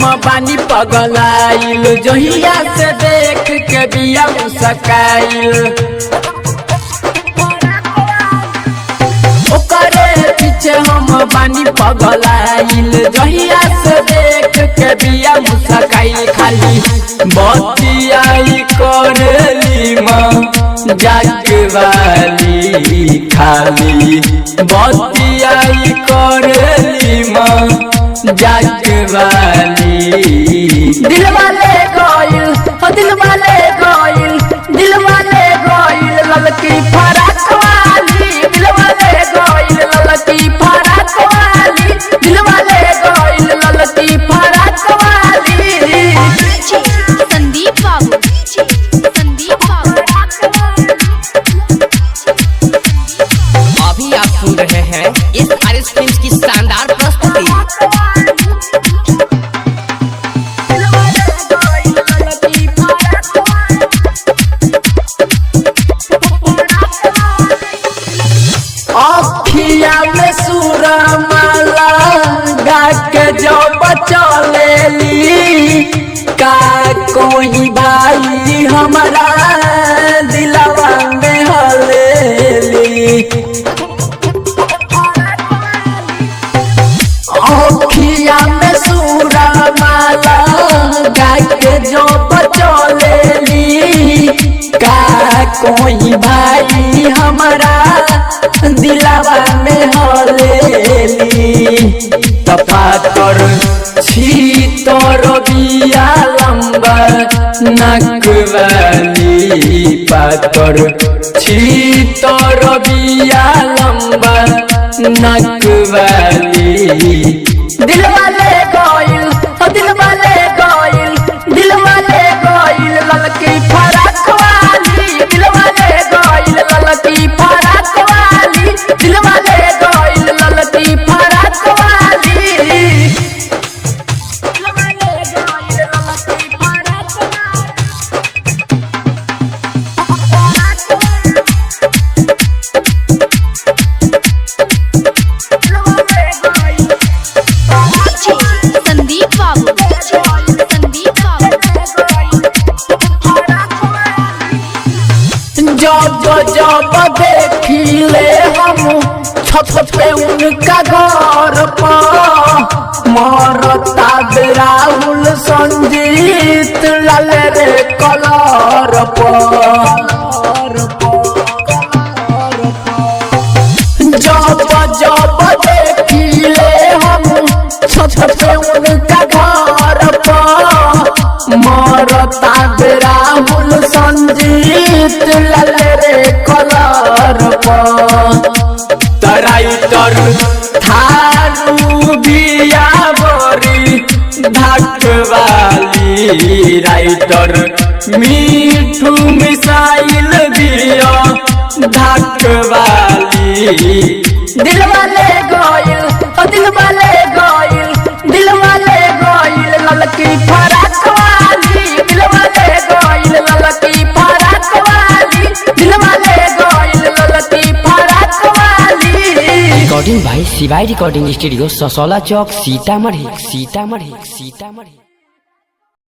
हम बानी पगलाइल, जहिया से देख के बिया मुस्काइल। ओकरे पीछे हम बानी पगलाइल, जहिया से देख के बिया मुस्काइल। खाली बतियाई करेली माँ जागवाली, खाली बतियाई करेली माँ जागवाली। दिल वाले गोइल, दिल वाले गोइल, दिल वाले गोइल ललकी फराक वाली, दिल वाले गोइल ललकी फराक वाली, दिल वाले गोइल ललकी फराक वाली। संदीप बाबू, संदीप बाबू। अभी आप सुन रहे हैं इस आरएस फिल्म्स की शानदार प्रस्तुति। अखिया में सुरमाला गा के जो बचलेली, का कोई भाई हमारा दिलवा में हलेली। अखिया में सुरमाला गा के जो बचलेली, का कोई भाई हमारा दिलावा में हलेली। तपातर छी तोर बिया लंबा नकवाली, पातर छी तोर बिया लंबा नकवाली। दिल वाले गोइल, दिल वाले गोइल, दिल वाले गोइल ललकी फराक वाली, दिल वाले गोइल ललकी फराक वाली, दिल वाले गोइल ललकी फराक वाली। दिल वाले गोइल ललकी फराक संदीप बाबू, संदीप बाबू। जब जब देखिले हम छत पे उनका घर पर, मरता राहुल संजीत लाल रे कलर पर। जब जब देखिले हम छत पे उनका घर पर, मरता राहुल संजीत लाल रे कलर पर। राइटर थारू बिया बरी धाकवाली, राइटर मीठू मिसाइल बिया धाकवाली। दिल वाले गोइल, दिल वाले गोइल, दिल वाले गोइल ललकी फराक वाली, दिल वाले गोइल ललकी फराक वाली, दिल वाले गोइल ललकी फराक वाली। रिकॉर्डिंग भाई शिवाई रिकॉर्डिंग स्टूडियो, ससौला चौक, सीतामढ़ी, सीतामढ़ी, सीतामढ़ी।